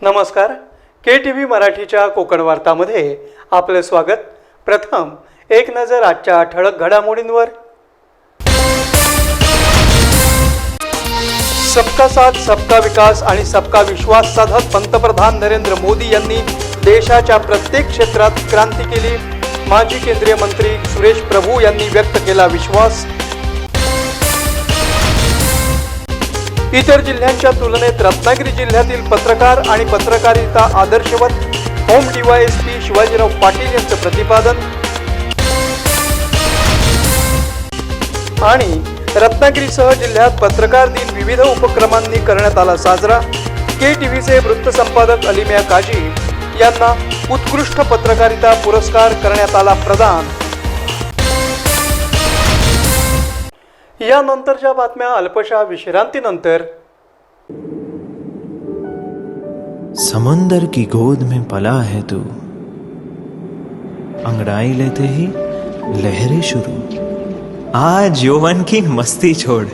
नमस्कार. KTV मराठीच्या कोकण वार्तामध्ये आपले स्वागत. प्रथम एक नजर आजच्या ठळक घडामोडींवर. सबका साथ सबका विकास आणि सबका विश्वास साधत पंतप्रधान नरेंद्र मोदी यांनी देशाच्या प्रत्येक क्षेत्रात क्रांती केली. माजी केंद्रीय मंत्री सुरेश प्रभू यांनी व्यक्त केला विश्वास. इतर जिल्ह्यांच्या तुलनेत रत्नागिरी जिल्ह्यातील पत्रकार आणि पत्रकारिता आदर्शवत, होम DYSP शिवाजीराव पाटील यांचं प्रतिपादन. आणि रत्नागिरीसह जिल्ह्यात पत्रकार दिन विविध उपक्रमांनी करण्यात आला साजरा. KTVचे वृत्तसंपादक अलिम्या काजी यांना उत्कृष्ट पत्रकारिता पुरस्कार करण्यात आला प्रदान. यानंतरच्या बातम्या अल्पशा विश्रांतीनंतर. समुंदर की गोद में पला है तू, अंगड़ाई लेते ही लहरें शुरू. आज यौवन की मस्ती छोड़,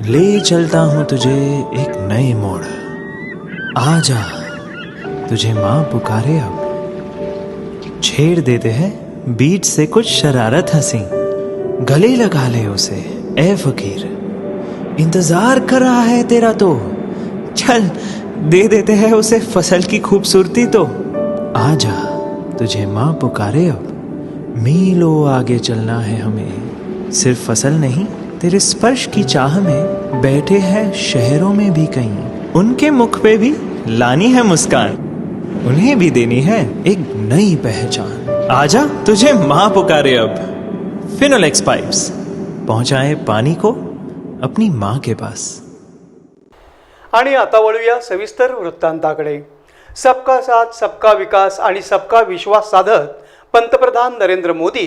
ले चलता हूं तुझे एक नए मोड़. आजा तुझे माँ पुकारे अब, छेड़ देते हैं बीच से कुछ शरारत हंसी. गले लगा ले उसे ए फकीर, इंतजार कर रहा है तेरा तो. चल दे देते हैं उसे फसल की खूबसूरती तो. आजा तुझे माँ पुकारे अब, मीलों आगे चलना है हमें. सिर्फ फसल नहीं, तेरे स्पर्श की चाह में बैठे हैं शहरों में भी कहीं. उनके मुख पे भी लानी है मुस्कान, उन्हें भी देनी है एक नई पहचान. आजा तुझे माँ पुकारे अब. फिनोलेक्स पाइप्स पहुंचाए पानी को अपनी मां के पास. आणि आता वळूया सविस्तर वृत्तांताकडे. सबका साथ सबका विकास आणि सबका विश्वास साधत पंतप्रधान नरेंद्र मोदी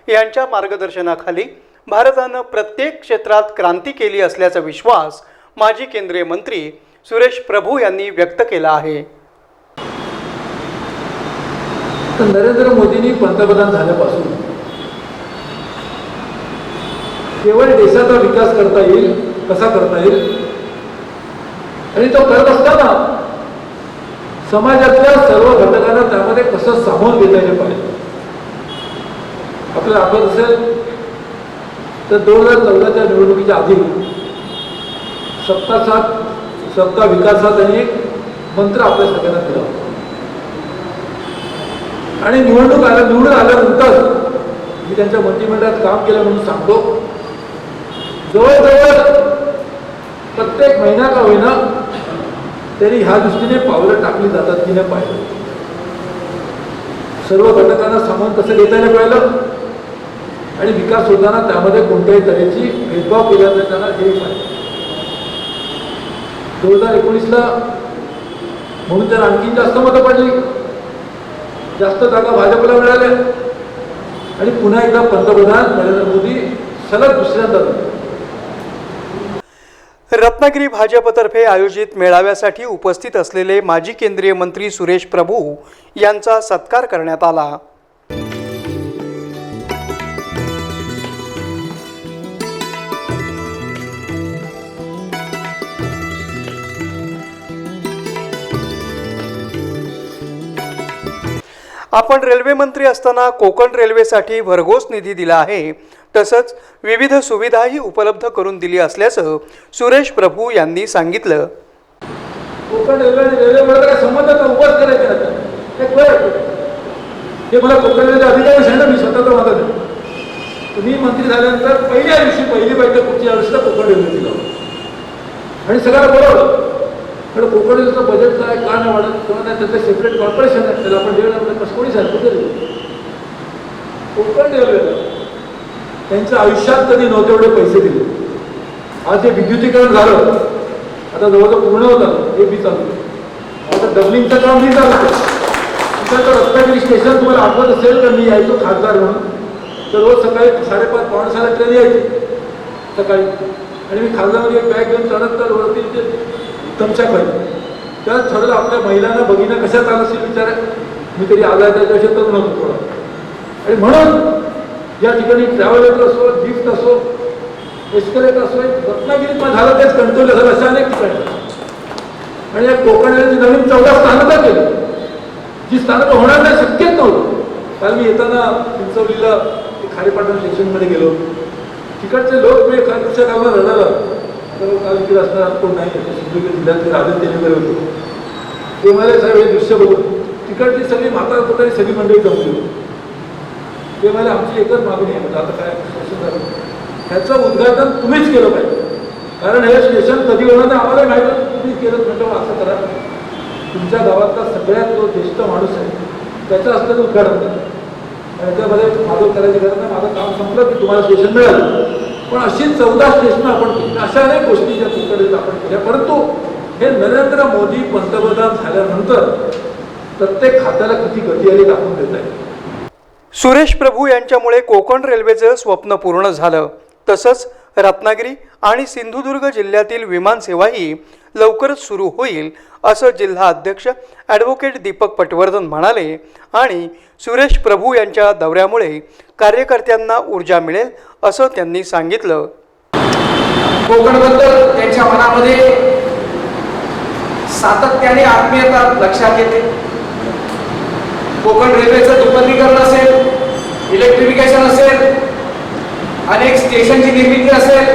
यांच्या मार्गदर्शनाखाली भारतानं प्रत्येक क्षेत्रात क्रांती केली असल्याचा विश्वास माजी केंद्रीय मंत्री सुरेश प्रभू यांनी व्यक्त केला आहे. नरेंद्र मोदींनी पंतप्रधान झाल्यापासून केवळ देशाचा विकास करता येईल, कसा करता येईल, आणि तो करत असताना समाजातल्या सर्व घटकांना त्यामध्ये कसं सामावून घेता येईल पाहिजे. आपल्याला आठवत असेल तर 2014च्या निवडणुकीच्या आधी सबका साथ सबका विकास हा त्यांनी एक मंत्र आपल्या सगळ्यांना दिला होता. आणि निवडून आल्यानंतर मी त्यांच्या मंत्रिमंडळात काम केलं म्हणून सांगतो, जवळजवळ प्रत्येक महिना का होईना तरी ह्या दृष्टीने पावलं टाकली जातात की नाही पाहिलं. सर्व घटकांना सामावून कसं घेता येईल पाहिलं, आणि विकास होताना त्यामध्ये कोणत्याही तऱ्हेची भेदभाव केला जाताना हे पाहिलं. 2019ला म्हणून त्याला आणखी जास्त मतं पडली, जास्त जागा भाजपला मिळाल्या, आणि पुन्हा एकदा पंतप्रधान नरेंद्र मोदी सलग दुसऱ्यांदा झाले. रत्नागिरी भाजपतर्फे आयोजित मेळाव्यासाठी उपस्थित असलेले माजी केंद्रीय मंत्री सुरेश प्रभू यांचा सत्कार करण्यात आला. आपण रेल्वे मंत्री असताना कोकण रेल्वेसाठी भरघोस निधी दिला आहे, तसंच विविध सुविधाही उपलब्ध करून दिली असल्याचं सुरेश प्रभू यांनी सांगितलं. कोकण रेल्वे आणि रेल्वेमध्ये काय संबंध उभाच करायचं हे मला कोकण रेल्वेचे अधिकारी सांगितलं. मी स्वतः तर माझा मी मंत्री झाल्यानंतर पहिल्या दिवशी पहिली बैठक पुढच्या वर्षीला कोकण रेल्वे दिला आणि सगळ्यांना बोलावलं. पण कोकण रेल्वेचं बजेट काय का नाही वाढत, किंवा नाही त्याचं सेपरेट कॉर्पोरेशन आहे, त्याला आपण रेल्वे कसं कोणी सांगतो तरी कोकण रेल्वेला त्यांच्या आयुष्यात कधी नव्हते एवढे पैसे दिले. आज जे विद्युतीकरण झालं, आता जवळजवळ पूर्ण होतं, हे बी चालू आहे. आता डबलिंगचं काम बी चालू आहे. तर रत्नागिरी स्टेशन तुम्हाला आठवत असेल तर मी यायचो खासदार म्हणून, तर रोज सकाळी 5:30 पावणे 6ला ट्रेन यायची सकाळी, आणि मी खासदारमध्ये एक बॅग घेऊन चढत तर वरती तमच्या खायचं. त्यात ठरलं आपल्या महिलांना भगिना कशा चालत असेल विचार, मी तरी आला त्याच्याविषयी तर नव्हतो थोडा. आणि म्हणून या ठिकाणी ट्रॅव्हलर असो, लिफ्ट असो, एस्केलेटर असो, रत्नागिरीत झालं तेच कंट्रोल झालं, अशा अनेक ठिकाणी आणि या कोकण रेल्वेची नवीन 14 स्थानकं केली, जी स्थानकं होणार नाही, शक्यच नव्हतं. काल मी येताना चिंचवलीला खारेपाटण स्टेशनमध्ये गेलो, तिकडचे लोक मी एखाद्या कामाला रडायला, काल इकडे असणार कोण नाही, सिंधुदुर्ग जिल्ह्यातले राजन वगैरे होते. ते मला साहेब हे दृश्य बघून तिकडची सगळी म्हातारा पोतारी सगळी मंडळी जमली होती. ते मला आमची एकच मागणी आहे, आता काय ह्याचं उद्घाटन तुम्हीच केलं पाहिजे, कारण हे स्टेशन कधी होणार नाही आम्हाला माहिती आहे. तुम्हीच केलं म्हटलं असं करा, तुमच्या गावातला सगळ्यात जो ज्येष्ठ माणूस आहे त्याचं असतं ते उद्घाटन करा. याच्यामध्ये माझं करायची गरज नाही, माझं काम संपलं की तुम्हाला स्टेशन मिळालं. पण अशी 14 स्टेशनं आपण केली, अशा अनेक गोष्टी ज्या कोकणात आपण केल्या. परंतु हे नरेंद्र मोदी पंतप्रधान झाल्यानंतर प्रत्येक खात्याला किती गती आली दाखवून देत आहे. सुरेश प्रभू यांच्यामुळे कोकण रेल्वेचं स्वप्न पूर्ण झालं. तसंच रत्नागिरी आणि सिंधुदुर्ग जिल्ह्यातील विमानसेवाही लवकरच सुरू होईल असं जिल्हा अध्यक्ष ॲडव्होकेट दीपक पटवर्धन म्हणाले. आणि सुरेश प्रभू यांच्या दौऱ्यामुळे कार्यकर्त्यांना ऊर्जा मिळेल असं त्यांनी सांगितलं. कोकणबद्दल त्यांच्या मनामध्ये सातत्याने आत्मीयता लक्षात येते. कोकण रेल्वेचं दुपरीकरण असेल, इलेक्ट्रिफिकेशन असेल, अनेक स्टेशनची निर्मिती असेल,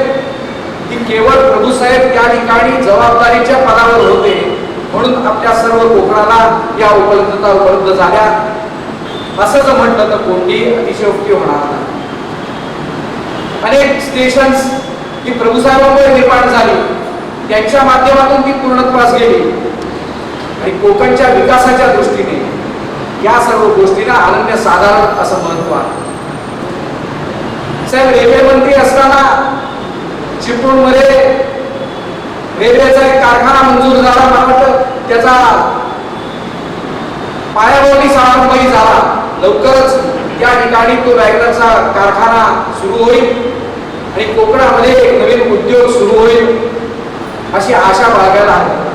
ती केवळ प्रभूसाहेब त्या ठिकाणी जबाबदारीच्या पदावर होते म्हणून आपल्या सर्व कोकणाला या उपलब्धता उपलब्ध झाल्या असं जर म्हटलं तर कोणती अतिशयोक्ती होणार नाही. अनेक स्टेशन्स ही प्रभूसाहेबांमुळे निर्माण झाली, त्यांच्या माध्यमातून ती पूर्णत्वास गेली आणि कोकणच्या विकासाच्या दृष्टीने या सर्व गोष्टींना अनन्यसाधारण असं महत्व आहे. साहेब रेल्वे मंत्री असताना चिपळूणमध्ये रेल्वेचा एक कारखाना मंजूर झाला, मला वाटतं त्याचा पायाभरणी समारंभही झाला. लवकरच या ठिकाणी तो वॅगनरचा कारखाना सुरू होईल आणि कोकणामध्ये एक नवीन उद्योग सुरू होईल अशी आशा बाळगायला आहे.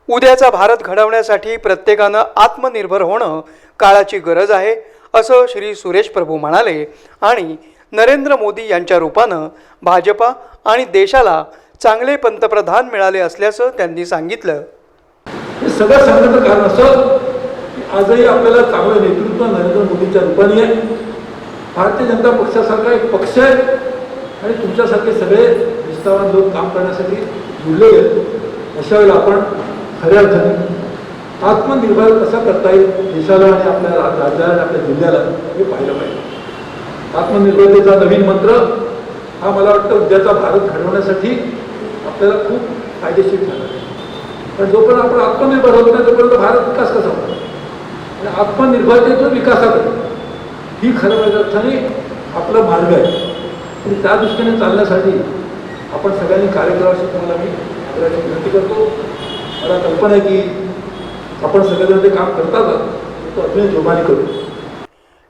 उद्याचा भारत घडवण्यासाठी प्रत्येकानं आत्मनिर्भर होणं काळाची गरज आहे असं श्री सुरेश प्रभू म्हणाले. आणि नरेंद्र मोदी यांच्या रूपानं भाजपा आणि देशाला चांगले पंतप्रधान मिळाले असल्याचं त्यांनी सांगितलं. हे सगळं सांगण्याचं कारण असं की आजही आपल्याला चांगलं नेतृत्व नरेंद्र मोदीच्या रूपाने आहे. भारतीय जनता पक्षासारखा एक पक्ष आहे आणि तुमच्यासारखे सगळे निष्ठावान लोक काम करण्यासाठी जुळले आहेत. अशा वेळेला आपण खऱ्या अर्थाने आत्मनिर्भर कसा करता येईल देशाला आणि आपल्या राज्याला आणि आपल्या जिल्ह्याला हे पाहिलं पाहिजे. आत्मनिर्भरतेचा नवीन मंत्र हा मला वाटतं उद्याचा भारत घडवण्यासाठी आपल्याला खूप फायदेशीर झाला आहे. पण जोपर्यंत आपण आत्मनिर्भर होत नाही तोपर्यंत भारत विकास कसा होतो आणि आत्मनिर्भरतेतून विकासाकडे ही खऱ्या अर्थाने आपला मार्ग आहे. आणि त्या दृष्टीने चालण्यासाठी आपण सगळ्यांनी कार्य करावं तुम्हाला मी आग्रहाची विनंती करतो. मला कल्पना आहे की आपण सगळेजण ते काम करतात, तो अजूनही जोमाने करू.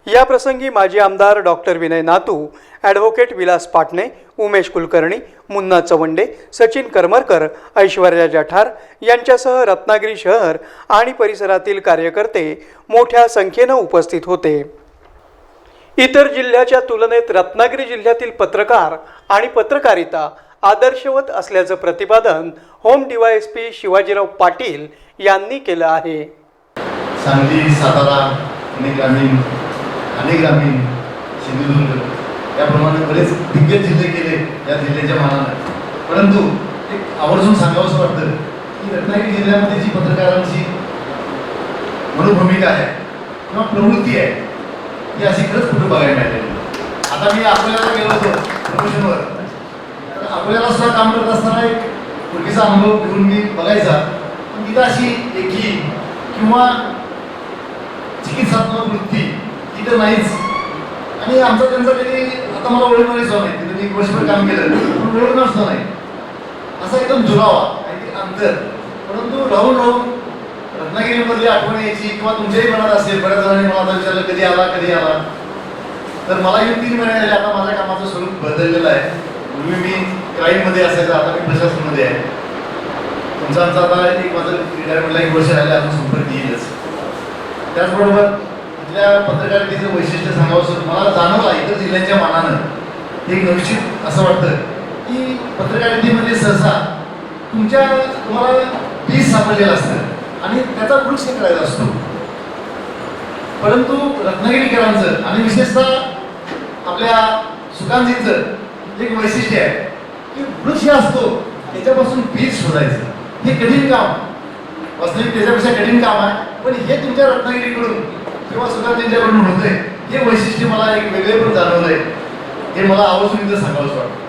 या प्रसंगी माजी आमदार डॉक्टर विनय नातू, ॲडव्होकेट विलास पाटणे, उमेश कुलकर्णी, मुन्ना चवंडे, सचिन करमरकर, ऐश्वर्या जठार यांच्यासह रत्नागिरी शहर आणि परिसरातील कार्यकर्ते मोठ्या संख्येनं उपस्थित होते. इतर जिल्ह्याच्या तुलनेत रत्नागिरी जिल्ह्यातील पत्रकार आणि पत्रकारिता आदर्शवत असल्याचं प्रतिपादन होम डीवायएसपी शिवाजीराव पाटील यांनी केलं आहे. सांगली, सातारा, अनेक ग्रामीण, सिंधुदुर्ग याप्रमाणे बरेच दिग्गज जिल्हे केले या जिल्ह्याच्या मानानं. परंतु एक आवर्जून सांगावंसं वाटतं की रत्नागिरी जिल्ह्यामध्ये जी पत्रकारांची मनोभूमिका आहे किंवा प्रवृत्ती आहे ही अशी खरंच कुठं बघायला मिळालेली. आता मी आपल्याला गेलो होतो प्रमोशनवर, तर आपल्याला सुद्धा काम करत असताना एक पूर्वीचा अनुभव घेऊन मी बघायचा. पण तिथं अशी एकी किंवा चिकित्सात्मक वृत्ती तिथं नाहीच. आणि आमचा त्यांचा कधी आता मला ओळखणारी सुद्धा नाही, तिथं मी 1 वर्षभर काम केलं पण ओळखणार सुद्धा नाही. असा एकदम जुनावा काहीतरी अंतर. परंतु राहून राहून रत्नागिरीमधली आठवण यायची किंवा तुमच्याही मनात असेल. बऱ्याच जणांनी मला आता विचारलं कधी आला कधी आला. तर मला येऊन 3 महिने झाले. आता माझ्या कामाचं स्वरूप बदललेलं आहे. पूर्वी मी क्राईममध्ये असायचं, आता मी प्रशासनामध्ये आहे. तुमचा आमचा आता एक माझं रिटायरमेंटला 1 वर्ष झालं, अजून संपर्क येईलच. त्याचबरोबर इथल्या पत्रकारितेचं वैशिष्ट्य सांगावं मला जाणवलं इतर जिल्ह्यांच्या मानानं एक निश्चित असं वाटतं की पत्रकारितेमध्ये सहसा तुम्हाला बीज सापडलेलं असतं आणि त्याचा वृक्ष करायचा असतो. परंतु रत्नागिरीकरांचं आणि विशेषतः आपल्या सुकांजींचं एक वैशिष्ट्य आहे की वृक्ष असतो त्याच्यापासून बीज शोधायचं. हे कठीण काम, वास्तविक त्याच्यापेक्षा कठीण काम आहे, पण हे तुमच्या रत्नागिरीकडून किंवा सुकांजींच्याकडून होतंय. हे वैशिष्ट्य मला एक वेगळे पण जाणवलंय. हे मला आवर्जून इथं सांगावंसं वाटतं.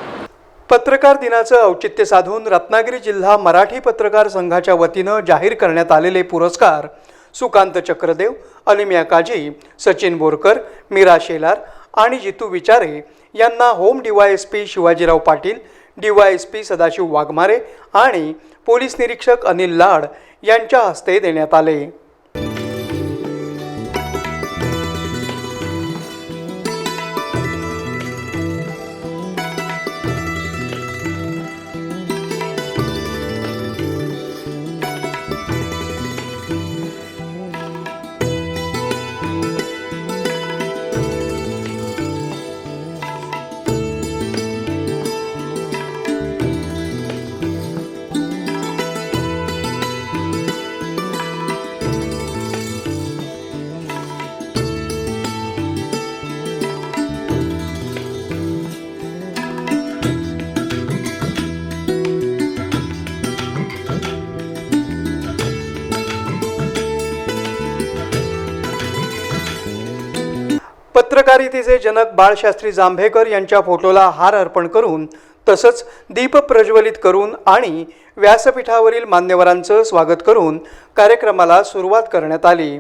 पत्रकार दिनाचं औचित्य साधून रत्नागिरी जिल्हा मराठी पत्रकार संघाच्या वतीनं जाहीर करण्यात आलेले पुरस्कार सुकांत चक्रदेव, अनिमिया काजी, सचिन बोरकर, मीरा शेलार आणि जितू विचारे यांना home DYSP Shivajirao Patil, DYSP Sadashiv Waghmare आणि पोलीस निरीक्षक अनिल लाड यांच्या हस्ते देण्यात आले. पत्रकारितेचे जनक बाळशास्त्री जांभेकर यांच्या फोटोला हार अर्पण करून तसंच दीप प्रज्वलित करून आणि व्यासपीठावरील मान्यवरांचं स्वागत करून कार्यक्रमाला सुरुवात करण्यात आली.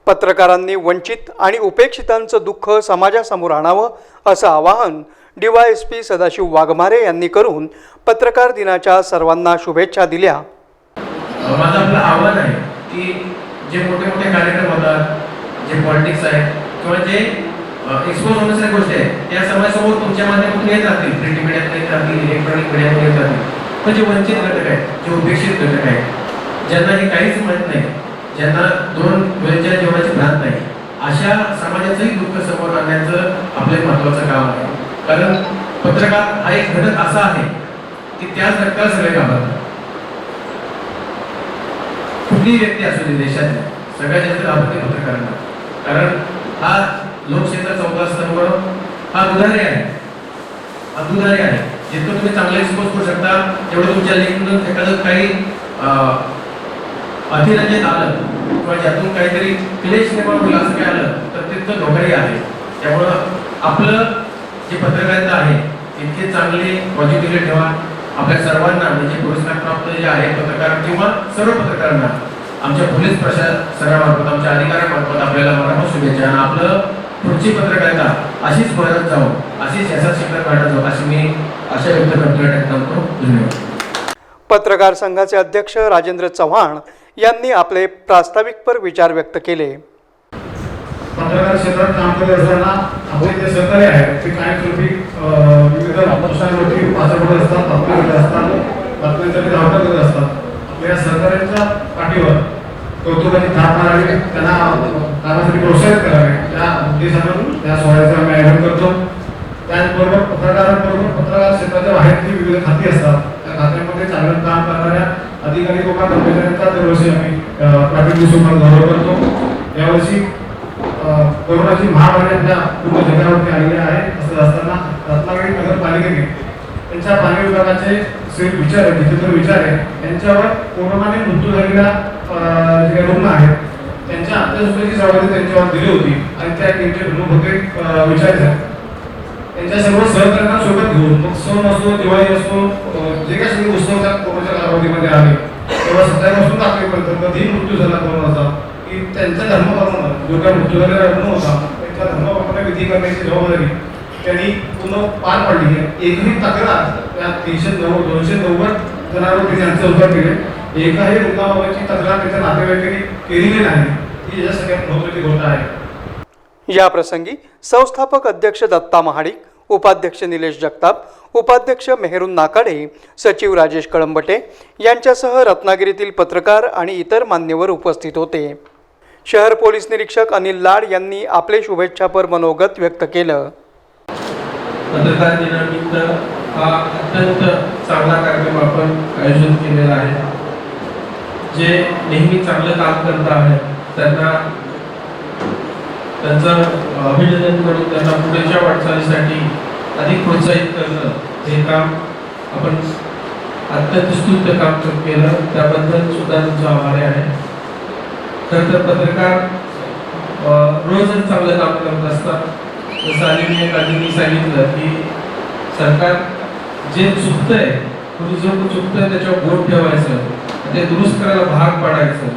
पत्रकारांनी वंचित आणि उपेक्षितांचं दुःख समाजासमोर आणावं असं आवाहन DYSP सदाशिव वाघमारे यांनी करून पत्रकार दिनाच्या सर्वांना शुभेच्छा दिल्या. माझं आपलं आव्हान आहे की जे मोठे मोठे कार्यक्रम होतात, जे पॉलिटिक्स आहे किंवा जे एक्सपोज होण्याच्या गोष्टी आहेत त्या समाजासमोर तुमच्या माध्यमातून येत राहतील, प्रिंट मीडियात येत राहतील, इलेक्ट्रॉनिक मीडियातून येत राहतील. पण जे वंचित घटक आहेत, जे उपेक्षित घटक आहेत, ज्यांना हे काहीच माहीत नाही, ज्यांना दोन वेळच्या जेवणाची भ्रांत नाही, अशा समाजाचंही दुःख समोर आणण्याचं आपले महत्त्वाचं काम आहे. कारण पत्रकार हा एक घटक असा आहे की त्याच घटकाला सगळे घाबरतात. कुठलीही व्यक्ती असू दे देशात सगळ्यात जास्त घाबरते पत्रकारांना. कारण हा लोकशाहीचा चौथा स्तंभ, हा दुधारी आहे, हा दुधारी आहे. जितकं तुम्ही चांगलं एक्सपोज करू शकता तेवढं तुमच्या लेखून एखादं काही अतिरंजित आलं किंवा ज्यातून काहीतरी क्लेश निर्माण होईल असं काय आलं तर तितकं धोकाही आहे. त्यामुळं आपलं जे पत्रकारिता आहे इतके चांगले पॉझिटिव्हली ठेवा. आपल्या सर्वांना म्हणजे पुरस्कार प्राप्त जे आहे पत्रकार किंवा सर्व पत्रकारांना आमच्या पोलीस प्रशासनामार्फत, आमच्या अधिकाऱ्यांमार्फत आपल्याला मनापासून शुभेच्छा. आणि आपलं पुढची पत्रकारिता अशीच वाढत जाऊ, अशीच यशात शिखर गाठत जाऊ अशी मी आशा व्यक्त करतो. धन्यवाद. पत्रकार संघाचे अध्यक्ष राजेंद्र चव्हाण यांनी आपले प्रास्ताविकपर विचार व्यक्त केले. पत्रकार क्षेत्रात काम करत असताना आपले जे सहकारी आहेत ते कायमस्वरूपी विविध प्रश्नांवरती भाषण करत असतात, आपल्याकडे असतात, बातम्यांसाठी धावता करत असतात. आपल्या सहकार्यांच्या पाठीवर कौतुकाची थाप मारावी, त्यांना कामासाठी प्रोत्साहित करावे, त्या उद्देशानं त्या सोहळ्याचं आम्ही आयोजन करतो. त्याचबरोबर पत्रकारांबरोबर पत्रकार क्षेत्राच्या बाहेरची विविध खाती असतात, त्या खात्यांमध्ये चांगलं काम करणाऱ्या अधिकारी किंवा कर्मचाऱ्यांचा दरवर्षी आम्ही प्राथमिक दिवसामध्ये गौरव करतो. यावर्षी कोरोनाची महामारी आपल्या पूर्ण जगावरती आलेली आहे. असं असताना रत्नागिरी नगरपालिकेने त्यांच्या पाणी विभागाचे श्री विचारे जितेंद्र विचारे यांच्यावर कोरोनाने मृत्यू झालेल्या जे रुग्ण आहेत त्यांच्या अंत्यसंस्काराची जबाबदारी त्यांच्यावर दिली होती आणि त्या त्यांचे धर्मभक्ती विचारे त्यांच्या सर्व सहकार्यांना सोबत घेऊन मग सण असो, दिवाळी असो, जे काही सगळे उत्सव त्या कोरोनाच्या कालावधीमध्ये आले तेव्हा 27 तारखेपर्यंत कधी मृत्यू झाला कोरोनाचा की त्यांच्या धर्मकर्मानं जो काही मृत्यू झालेला रुग्ण होता त्यांच्या धर्मकर्माने विधी करण्याची जबाबदारी त्यांनी पूर्ण पार पाडली आहे. एकही तक्रार त्या 290 जणांवर त्यांनी अंत्यसंस्कार केले. एकाही रुग्णाबाबतची तक्रार त्यांच्या नातेवाईकांनी केलेली नाही. ही याच्या सगळ्यात महत्त्वाची गोष्ट आहे. या प्रसंगी संस्थापक अध्यक्ष दत्ता महाडिक, उपाध्यक्ष निलेश जगताप, उपाध्यक्ष मेहरून नाकाडे, सचिव राजेश कळंबटे यांच्यासह रत्नागिरीतील पत्रकार आणि इतर मान्यवर उपस्थित होते. शहर पोलीस निरीक्षक अनिल लाड यांनी आपले शुभेच्छापर मनोगत व्यक्त केलं. पत्रकार दिनानिमित्त हा अत्यंत चांगला कार्यक्रम आपण आयोजित केलेला आहे. जे नेहमी चांगलं काम करत आहेत त्यांना त्यांचं अभिनंदन करून त्यांना पुढच्या वाटचालीसाठी अधिक प्रोत्साहित करणं हे काम आपण अत्यंत स्तुत्य काम केलं, त्याबद्दल सुद्धा तुमचा आभारी आहे. खरं तर पत्रकार रोजच चांगलं काम करत असतात. जसं आलेली काहींनी सांगितलं की सरकार जे चुकतंय, कुणी जो चुकतंय त्याच्यावर बोट ठेवायचं, ते दुरुस्त करायला भाग पाडायचं,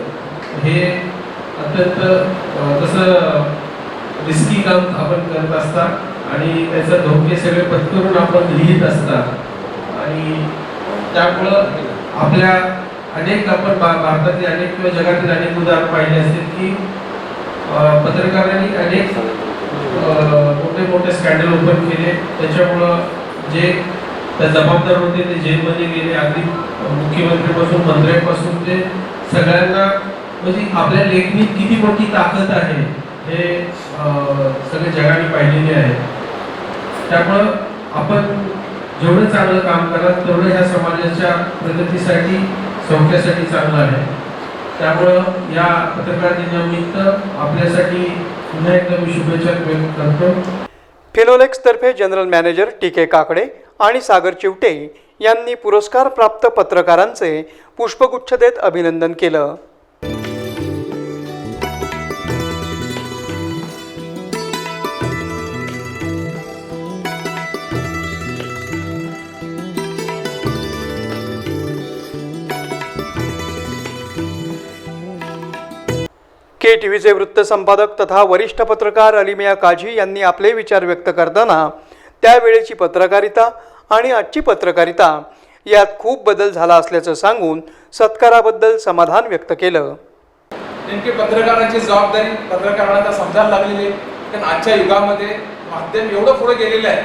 हे अत्यंत तसं रिस्की काम आपण करत असतात आणि त्याचे धोके सगळे पत्करून आपण लिहित असतात आणि त्यामुळं आपल्या अनेक आपण भारतातील अनेक किंवा जगातील अनेक उदाहरण पाहिले असतील की पत्रकारांनी अनेक मोठे मोठे स्कॅन्डल ओपन केले. त्याच्यामुळं जे त्या जबाबदार होते ते जेलमध्ये गेले. अगदी मुख्यमंत्रीपासून मंत्र्यांपासून ते सगळ्यांना, म्हणजे आपल्या लेखणीत किती मोठी ताकद आहे हे सगळे जगाने पाहिलेले आहे. त्यामुळं आपण जेवढं चांगलं काम कराल तेवढं ह्या समाजाच्या प्रगतीसाठी, सौख्यासाठी चांगलं आहे. त्यामुळं या पत्रकार दिनानिमित्त आपल्यासाठी पुन्हा एकदा मी शुभेच्छा व्यक्त करतो. फिनोलेक्स तर्फे जनरल मॅनेजर टी.के. काकडे आणि सागर चिवटे यांनी पुरस्कार प्राप्त पत्रकारांचे पुष्पगुच्छ देत अभिनंदन केलं. KTVचे वृत्त संपादक तथा वरिष्ठ पत्रकार अलिमिया काझी यांनी आपले विचार व्यक्त करताना त्यावेळेची पत्रकारिता आणि आजची पत्रकारिता यात खूप बदल झाला असल्याचं सांगून सत्काराबद्दल समाधान व्यक्त केलं. नेमकी पत्रकारांची जबाबदारी पत्रकारांना समजायला लागलेली आहे. कारण आजच्या युगामध्ये माध्यम एवढं पुढे गेलेलं आहे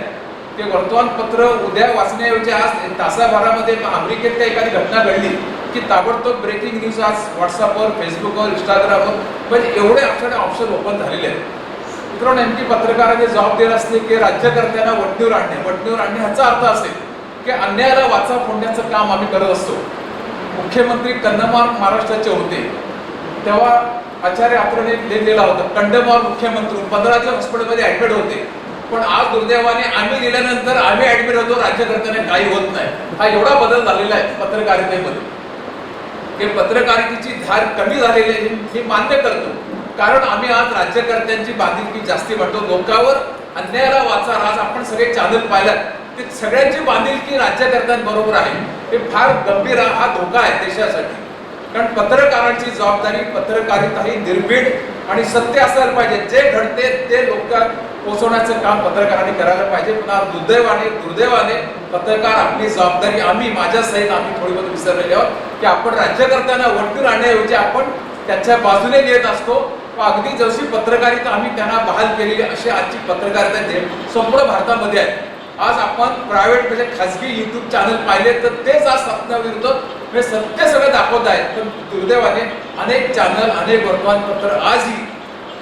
की वर्तमानपत्र उद्या वाचण्याऐवजी आज तासाभरामध्ये अमेरिकेत काही एखादी घटना घडली की ताबडतोब ब्रेकिंग न्यूज आज व्हॉट्सअपवर, फेसबुकवर, इंस्टाग्रामवर म्हणजे एवढे ऑप्शन ओपन झालेले आहेत. मित्रांनो, नेमकी पत्रकारांची जबाबदारी असते की राज्यकर्त्यांना वटणीवर आणणे ह्याचा अर्थ असेल की अन्यायाला वाचा फोडण्याचं काम आम्ही करत असतो. मुख्यमंत्री कंदमार महाराष्ट्राचे होते तेव्हा आचार्य आत्रेने लिहिलेला होता, कंदमार मुख्यमंत्री 15 दिवस हॉस्पिटलमध्ये ऍडमिट होते, पण आज दुर्दैवाने आम्ही लिहिल्यानंतर आम्ही ऍडमिट होतो, राज्यकर्त्यांना काही होत नाही. हा एवढा बदल झालेला आहे पत्रकारितेमध्ये की पत्रकारितेची धार कमी झालेली आहे हे मान्य करतो. कारण आम्ही आज राज्यकर्त्यांची बांधिलकी जास्ती म्हणतो. लोकांवर अन्यायाला वाचा, आज आपण सगळे चॅनल पाहिल्यात ते सगळ्यांची बांधिलकी राज्यकर्त्यांबरोबर आहे. हे फार गंभीर हा धोका आहे देशासाठी. कारण पत्रकारांची जबाबदारी, पत्रकारिता ही निर्भीड आणि सत्य असायला पाहिजे. जे घडते ते लोकांना पोहोचवण्याचं काम पत्रकारांनी करायला पाहिजे. पण दुर्दैवाने पत्रकार आपली जबाबदारी आम्ही माझ्या सहित आम्ही थोडी बहुत विसरलेले आहोत की आपण राज्यकर्त्यांना वटणीवर आणण्याऐवजी आपण त्याच्या बाजूने लिहित असतो. अगदी जशी पत्रकारिता आम्ही त्यांना बहाल केलेली अशी आजची पत्रकारिता संपूर्ण भारतामध्ये आहे. आज आपण प्रायव्हेट म्हणजे खासगी युट्यूब चॅनल पाहिले तर तेच आज सत्याविरुद्ध हे सत्य सगळं दाखवत आहेत. पण दुर्दैवाने अनेक चॅनल, अनेक वर्तमानपत्र आजही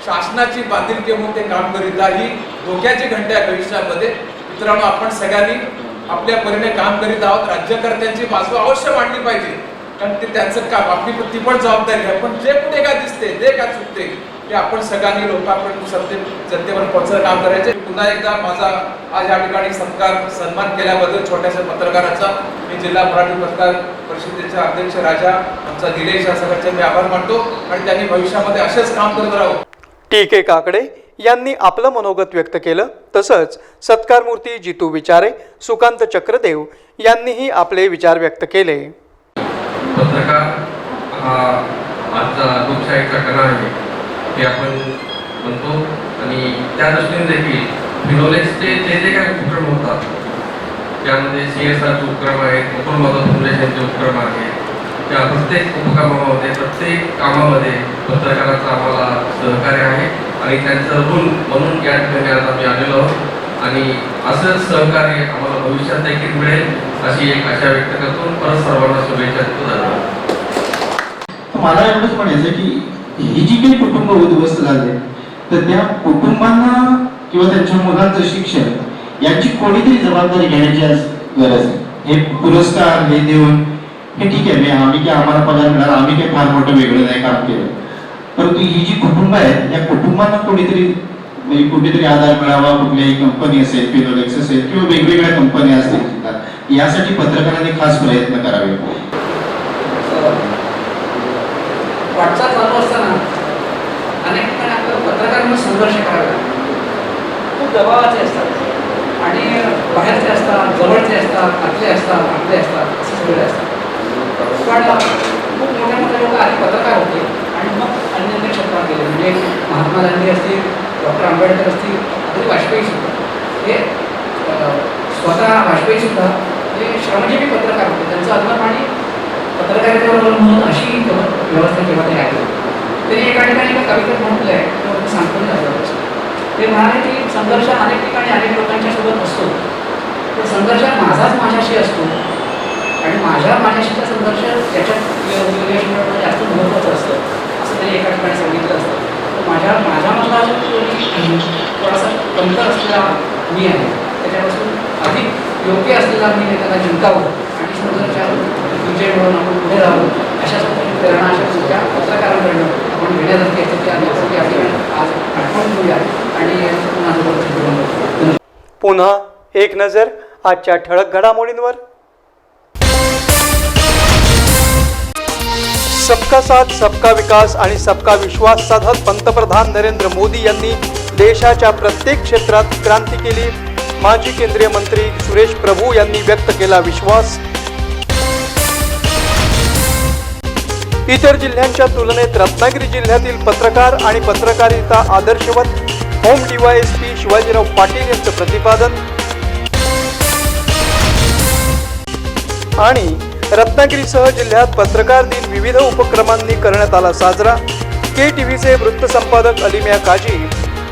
शासनाची बांधिलकी म्हणून ते काम करीत ही धोक्याची घंटा आहे भविष्यामध्ये. मित्रांनो, आपण सगळ्यांनी आपल्या परीने काम करीत आहोत. राज्यकर्त्यांची बाजू अवश्य मांडली पाहिजे कारण ते त्यांचं काम, आपली ती पण जबाबदारी आहे. पण जे कुठे काय दिसते, जे काय चुकते ते आपण सगळ्यांनी लोकांपर्यंत जनतेवर पोहोचण्याचं काम करायचे. पुन्हा एकदा माझा आज या ठिकाणी सन्मान केल्याबद्दल छोट्याशा पत्रकाराचा मी जिल्हा मराठी पत्रकार परिषदेचे अध्यक्ष राजा आमचा निलेश या सगळ्यांचे मी आभार मानतो आणि त्यांनी भविष्यामध्ये असेच काम करत राहू. टी.के. काकडे यांनी आपलं मनोगत व्यक्त केलं. तसंच सत्कारमूर्ती जितू विचारे, सुकांत चक्रदेव यांनीही आपले विचार व्यक्त केले. पत्रकार हा आजचा लोकशाहीचा कणा आहे हे आपण म्हणतो आणि त्या दृष्टीने देखील फिनोलेक्सचे जे काही उपक्रम होतात त्यामध्ये CSRचे उपक्रम आहेत, मुकुल मदत फाउंडेशनचे उपक्रम आहेत. त्या प्रत्येक उपक्रमामध्ये, प्रत्येक कामामध्ये पत्रकाराचं आम्हाला सहकार्य आहे आणि त्यांचं ऋण म्हणून या ठिकाणी आज आम्ही आलेलो आहोत आणि असं सहकार्य आम्हाला भविष्यात देखील मिळेल अशी एक आशा व्यक्त करतो. परत सर्वांना शुभेच्छा देतो. धन्यवाद. मला एवढंच म्हणायचं की ही जी काही कुटुंब उद्ध्वस्त झाले तर त्या कुटुंबांना किंवा त्यांच्या मुलांचं शिक्षण यांची कोणीतरी जबाबदारी घेण्याची आज गरज आहे. हे पुरस्कार हे देऊन हे ठीक आहे, आम्ही काय आम्हाला पगार मिळाला, आम्ही काही फार मोठं वेगळं नाही काम केलं, परंतु ही जी कुटुंब आहेत या कुटुंबांना कोणीतरी म्हणजे कुठेतरी आधार मिळावा. कुठल्याही कंपनी असेल, फिनोलेक्स असेल किंवा वेगवेगळ्या कंपन्या असतील, यासाठी पत्रकारांनी खास प्रयत्न करावे. वाटचाल चालू असताना अनेक ठिकाणी आपल्याला पत्रकारांना संघर्ष करावे लागतात. खूप दबावाचे असतात आणि बाहेरचे असतात, जवळचे असतात, आतले असतात, आपले असतात, असे सगळे असतात. पण खूप मोठ्या मोठ्या लोक आधी पत्रकार होते आणि मग अन्य क्षेत्रात गेले. म्हणजे महात्मा गांधी असतील, डॉक्टर आंबेडकर असतील, अगदी वाजपेयी सुद्धा हे स्वतः वाजपेयी सुद्धा हे श्रमजीवी पत्रकार होते. त्यांचं अन्न आणि पत्रकारितेवर म्हणून अशी व्यवस्था जेव्हा ते आली त्यांनी एका ठिकाणी एका कवितेत म्हटलं आहे, ते सांगतो जातं. ते म्हणाले की संघर्ष अनेक ठिकाणी अनेक लोकांच्या सोबत असतो, पण संघर्ष माझाच माझ्याशी असतो आणि माझ्याशीचा संघर्ष त्याच्यात रिलेशनमध्ये जास्त महत्त्वाचं असतं असं त्यांनी एका ठिकाणी सांगितलं असतं. तर माझ्यामधला जो थोडासा कमतर असलेला मी आहे त्याच्यापासून अधिक योग्य असलेला मी त्याला जिंकावं आणि संघर्षावर विजय म्हणून आपण पुढे राहावं अशा स्वतःची प्रेरणा अशा सुद्धा पत्रकारांकडनं आपण घेण्यासारखी असते. त्या ठिकाणी आज आठवण घेऊया आणि पुन्हा पुन्हा एक नजर आजच्या ठळक घडामोडींवर. सबका साथ सबका विकास आणि सबका विश्वास साधत पंतप्रधान नरेंद्र मोदी यांनी देशाच्या प्रत्येक क्षेत्रात क्रांती केली. माजी केंद्रीय मंत्री सुरेश प्रभू यांनी व्यक्त केला विश्वास. इतर जिल्ह्यांच्या तुलनेत रत्नागिरी जिल्ह्यातील पत्रकार आणि पत्रकारिता आदर्शवत, होम DYSP शिवाजीराव पाटील यांचं प्रतिपादन. आणि रत्नागिरीसह जिल्ह्यात पत्रकार दिन विविध उपक्रमांनी करण्यात आला साजरा. KTVचे वृत्तसंपादक अलिम्या काजी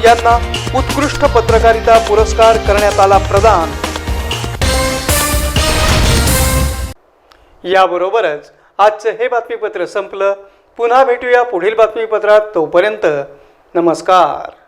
यांना उत्कृष्ट पत्रकारिता पुरस्कार करण्यात आला प्रदान. याबरोबरच आजचं हे बातमीपत्र संपलं. पुन्हा भेटूया पुढील बातमीपत्रात. तोपर्यंत नमस्कार.